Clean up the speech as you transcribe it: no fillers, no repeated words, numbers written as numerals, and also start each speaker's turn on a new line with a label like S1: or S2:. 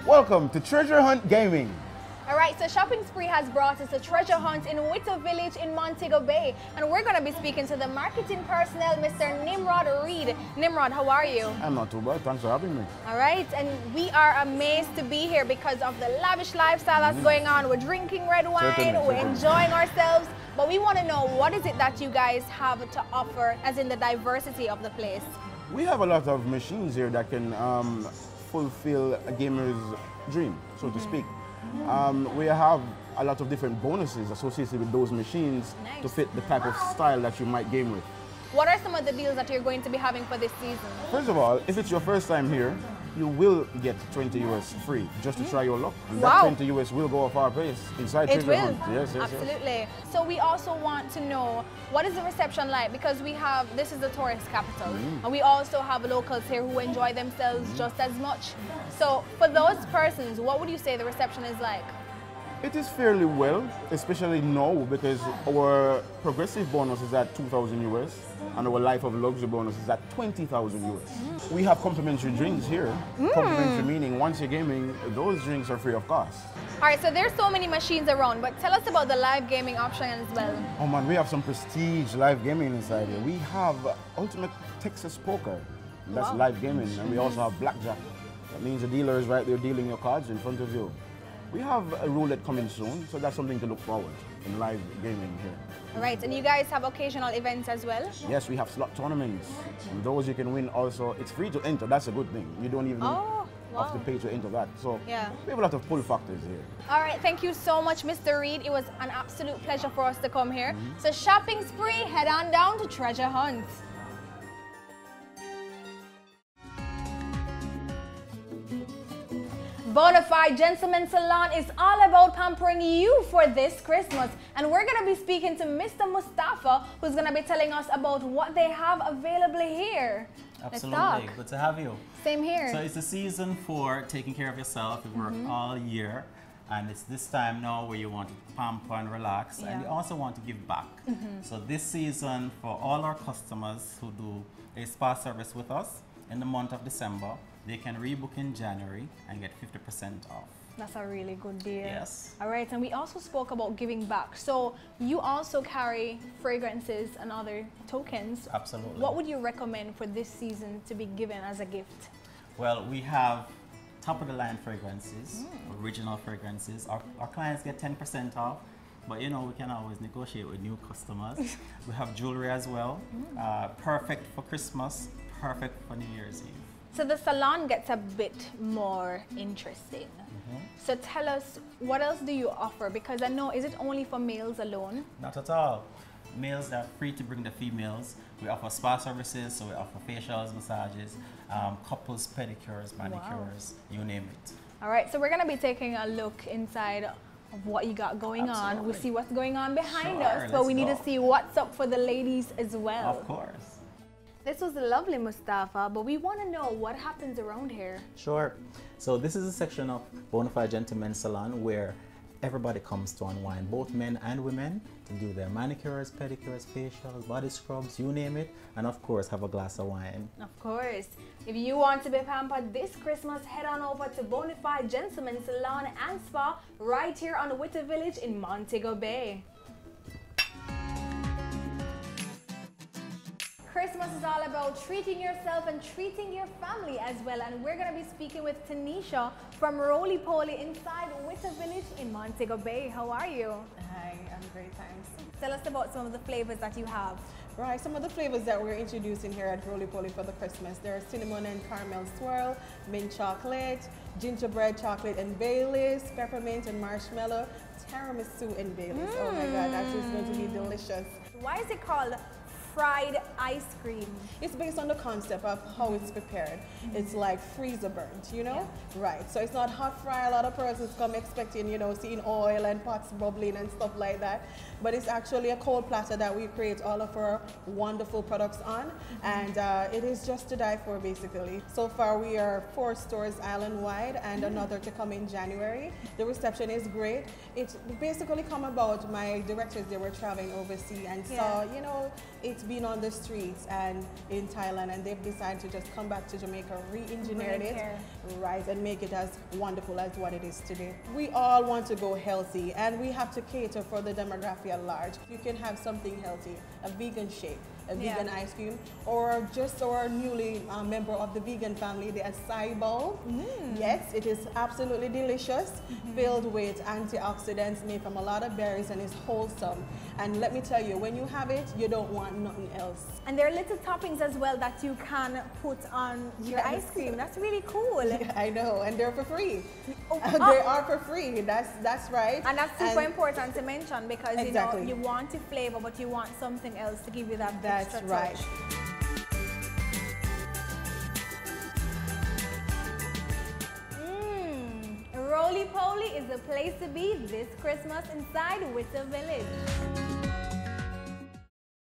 S1: Welcome to Treasure Hunt Gaming.
S2: Alright, so Shopping Spree has brought us a treasure hunt in Whittle Village in Montego Bay. And we're going to be speaking to the marketing personnel, Mr. Nimrod Reed. Nimrod, how are you?
S1: I'm not too bad, thanks for having me.
S2: Alright, and we are amazed to be here because of the lavish lifestyle that's going on. We're drinking red wine,
S1: Certainly.
S2: we're enjoying ourselves. But we want to know, what is it that you guys have to offer, as in the diversity of the place?
S1: We have a lot of machines here that can fulfill a gamer's dream, so to speak. We have a lot of different bonuses associated with those machines to fit the type of style that you might game with.
S2: What are some of the deals that you're going to be having for this season?
S1: First of all, if it's your first time here, you will get 20 US free just to try your luck. And that 20 US will go off our place inside Treasure Hunt. Yes,
S2: absolutely.
S1: Yes.
S2: So we also want to know, what is the reception like? Because we have, this is the tourist capital, and we also have locals here who enjoy themselves just as much. So for those persons, what would you say the reception is like?
S1: It is fairly well, especially now because our progressive bonus is at 2,000 US and our life of luxury bonus is at 20,000 US. We have complimentary drinks here. Complimentary meaning once you're gaming, those drinks are free of cost.
S2: All right, so there's so many machines around, but tell us about the live gaming option as well.
S1: Oh man, we have some prestige live gaming inside here. We have Ultimate Texas Poker, that's live gaming, and we also have Blackjack. That means the dealer is right there dealing your cards in front of you. We have a roulette coming soon, so that's something to look forward to in live gaming here.
S2: All right, and you guys have occasional events as well?
S1: Yes, we have slot tournaments. And those you can win also. It's free to enter, that's a good thing. You don't even have to pay to enter that. So we have a lot of pull factors here.
S2: All right, thank you so much, Mr. Reed. It was an absolute pleasure for us to come here. So Shopping Spree, head on down to Treasure Hunt. Bonafide Gentleman Salon is all about pampering you for this Christmas. And we're going to be speaking to Mr. Mustafa, who's going to be telling us about what they have available here.
S3: Absolutely. Good to have you.
S2: Same here.
S3: So it's the season for taking care of yourself. You work all year. And it's this time now where you want to pamper and relax. And you also want to give back. So this season, for all our customers who do a spa service with us in the month of December, they can rebook in January and get 50% off.
S2: That's a really good deal.
S3: Yes.
S2: All right, and we also spoke about giving back. So you also carry fragrances and other tokens.
S3: Absolutely.
S2: What would you recommend for this season to be given as a gift?
S3: Well, we have top of the line fragrances, original fragrances. Our clients get 10% off, but you know, we can always negotiate with new customers. We have jewelry as well, perfect for Christmas, perfect for New Year's Eve.
S2: So the salon gets a bit more interesting. So tell us, what else do you offer? Because I know, is it only for males alone?
S3: Not at all. Males are free to bring the females. We offer spa services, so we offer facials, massages, couples, pedicures, manicures, you name it.
S2: All right, so we're going to be taking a look inside of what you got going on. We'll see what's going on behind us, but we need to see what's up for the ladies as well.
S3: Of course.
S2: This was lovely, Mustafa, but we want to know what happens around here.
S3: Sure. So this is a section of Bonafide Gentleman Salon where everybody comes to unwind, both men and women, to do their manicures, pedicures, facials, body scrubs, you name it, and of course have a glass of wine.
S2: Of course. If you want to be pampered this Christmas, head on over to Bonafide Gentleman Salon and Spa right here on the Whittle Village in Montego Bay. Christmas is all about treating yourself and treating your family as well, and we're going to be speaking with Tanisha from Roly Poly inside Whittle Village in Montego Bay. How are you?
S4: Hi, I'm great, thanks.
S2: Tell us about some of the flavors that you have.
S4: Right, some of the flavors that we're introducing here at Roly Poly for the Christmas. There are cinnamon and caramel swirl, mint chocolate, gingerbread chocolate and Baileys, peppermint and marshmallow, tiramisu and Baileys. Oh my God, that is going to be delicious.
S2: Why is it called fried ice cream?
S4: It's based on the concept of how it's prepared. It's like freezer burnt, you know? Right, so it's not hot fry. A lot of persons come expecting, you know, seeing oil and pots bubbling and stuff like that. But it's actually a cold platter that we create all of our wonderful products on. And it is just to die for, basically. So far we are 4 stores island-wide and another to come in January. The reception is great. It basically come about, my directors, they were traveling overseas and saw, you know, it's been on the streets and in Thailand, and they've decided to just come back to Jamaica, re-engineer it, right, and make it as wonderful as what it is today. We all want to go healthy, and we have to cater for the demographic at large. You can have something healthy, a vegan shake, a vegan ice cream, or just our newly member of the vegan family, the acai bowl. Yes, it is absolutely delicious, filled with antioxidants made from a lot of berries, and is wholesome. And let me tell you, when you have it, you don't want nothing else.
S2: And there are little toppings as well that you can put on your ice cream. That's really cool.
S4: Yeah, I know, and they're for free. They are for free. That's right.
S2: And that's super important to mention, because you know you want to flavor, but you want something else to give you that extra touch.
S4: That's right.
S2: Roly Poly is the place to be this Christmas inside Witter Village.